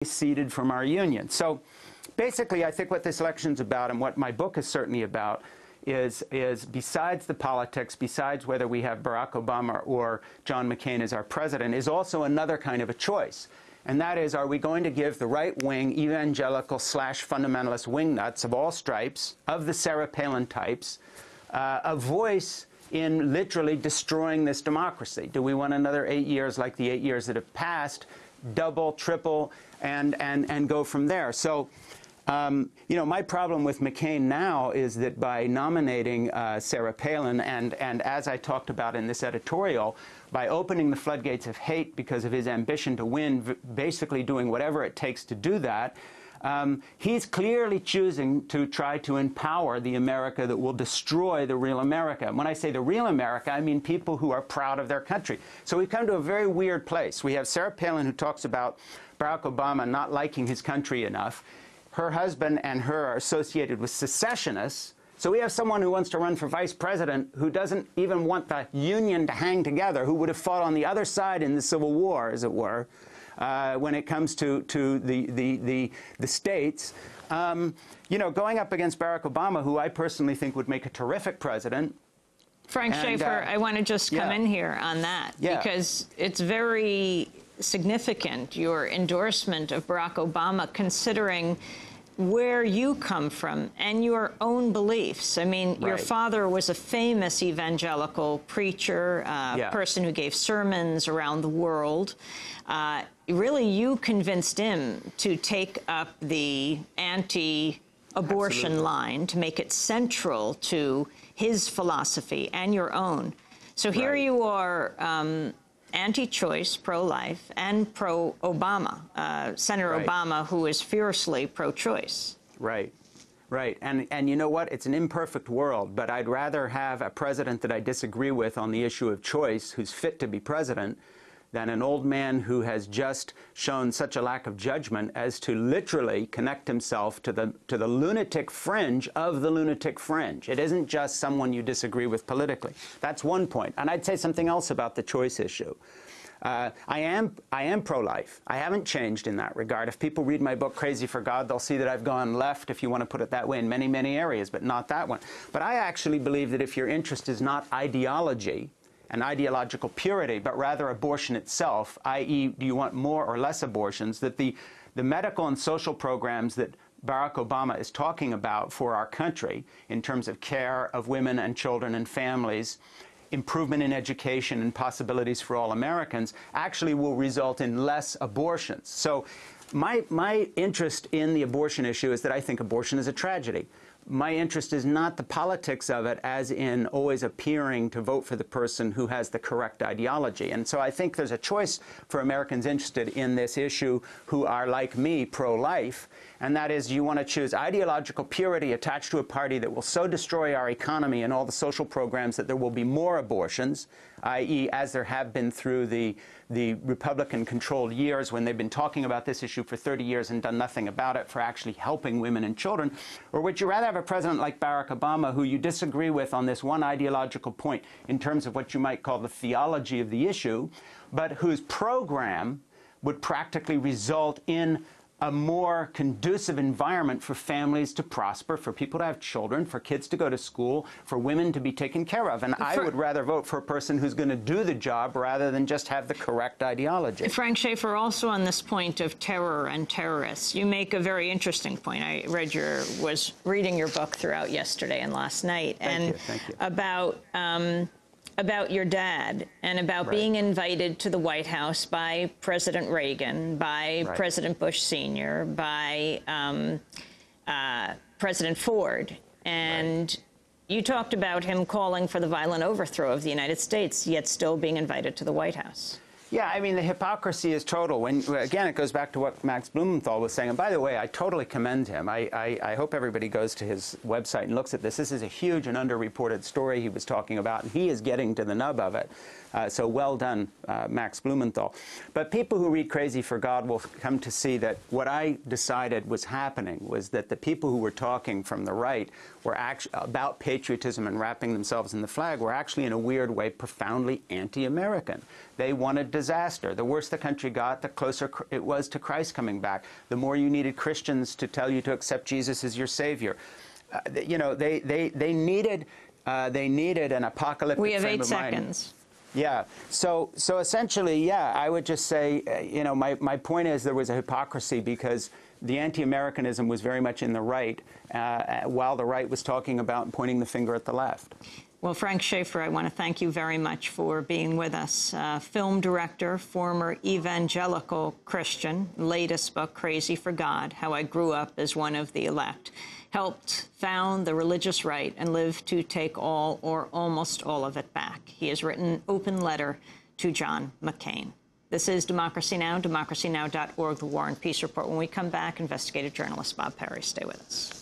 seceded from our union. So basically, I think what this election's about, and what my book is certainly about, is besides the politics, besides whether we have Barack Obama or John McCain as our president, is also another kind of a choice. And that is, are we going to give the right-wing evangelical / fundamentalist wingnuts of all stripes, of the Sarah Palin types, a voice in literally destroying this democracy? Do we want another 8 years like the 8 years that have passed, double, triple, and go from there? So, you know, my problem with McCain now is that by nominating Sarah Palin, and as I talked about in this editorial, by opening the floodgates of hate because of his ambition to win, basically doing whatever it takes to do that, he's clearly choosing to try to empower the America that will destroy the real America. And when I say the real America, I mean people who are proud of their country. So we've come to a very weird place. We have Sarah Palin, who talks about Barack Obama not liking his country enough. Her husband and her are associated with secessionists. So we have someone who wants to run for vice president who doesn't even want the Union to hang together, who would have fought on the other side in the Civil War, as it were, when it comes to the states. You know, going up against Barack Obama, who I personally think would make a terrific president. Frank Schaeffer, I want to just come in here on that, because it's very significant, your endorsement of Barack Obama, considering where you come from and your own beliefs. I mean, your father was a famous evangelical preacher, person who gave sermons around the world. Really, you convinced him to take up the anti-abortion line, to make it central to his philosophy and your own. So here you are, anti-choice, pro-life, and pro-Obama. Senator Obama, who is fiercely pro-choice. Right. And you know what? It's an imperfect world, but I'd rather have a president that I disagree with on the issue of choice, who's fit to be president, than an old man who has just shown such a lack of judgment as to literally connect himself to the lunatic fringe of the lunatic fringe. It isn't just someone you disagree with politically. That's one point. And I'd say something else about the choice issue. I am pro-life. I haven't changed in that regard. If people read my book, Crazy for God, they'll see that I've gone left, if you want to put it that way, in many, many areas, but not that one. But I actually believe that if your interest is not ideology, and ideological purity, but rather abortion itself, i.e., do you want more or less abortions, that the medical and social programs that Barack Obama is talking about for our country in terms of care of women and children and families, improvement in education and possibilities for all Americans, actually will result in less abortions. So my interest in the abortion issue is that I think abortion is a tragedy. My interest is not the politics of it, as in always appearing to vote for the person who has the correct ideology. And so I think there's a choice for Americans interested in this issue who are, like me, pro-life, and that is, you want to choose ideological purity attached to a party that will so destroy our economy and all the social programs that there will be more abortions, i.e., as there have been through the Republican-controlled years when they've been talking about this issue for 30 years and done nothing about it for actually helping women and children? Or would you rather have a president like Barack Obama, who you disagree with on this one ideological point in terms of what you might call the theology of the issue, but whose program would practically result in a more conducive environment for families to prosper, for people to have children, for kids to go to school, for women to be taken care of? And I would rather vote for a person who's going to do the job rather than just have the correct ideology. Frank Schaeffer, also on this point of terror and terrorists, you make a very interesting point. I was reading your book throughout yesterday and last night, Thank you. About your dad and about being invited to the White House by President Reagan, by President Bush Sr., by President Ford. And you talked about him calling for the violent overthrow of the United States, yet still being invited to the White House. Yeah, I mean, the hypocrisy is total. When, again, it goes back to what Max Blumenthal was saying. And by the way, I totally commend him. I hope everybody goes to his website and looks at this. This is a huge and underreported story he was talking about, and he is getting to the nub of it. So well done, Max Blumenthal. But people who read Crazy for God will come to see that what I decided was happening was that the people who were talking from the right were actually about patriotism and wrapping themselves in the flag were actually, in a weird way, profoundly anti-American. They wanted disaster. The worse the country got, the closer it was to Christ coming back. The more you needed Christians to tell you to accept Jesus as your Savior. You know, they needed an apocalyptic We have frame 8 of mind. seconds. Yeah. So essentially, yeah, I would just say, you know, my point is there was a hypocrisy because the anti-Americanism was very much in the right, while the right was talking about and pointing the finger at the left. Well, Frank Schaeffer, I want to thank you very much for being with us. Film director, former evangelical Christian, latest book, Crazy for God, How I Grew Up as One of the Elect, helped found the religious right and lived to take all or almost all of it back. He has written an open letter to John McCain. This is Democracy Now!, democracynow.org, The War and Peace Report. When we come back, investigative journalist Bob Perry. Stay with us.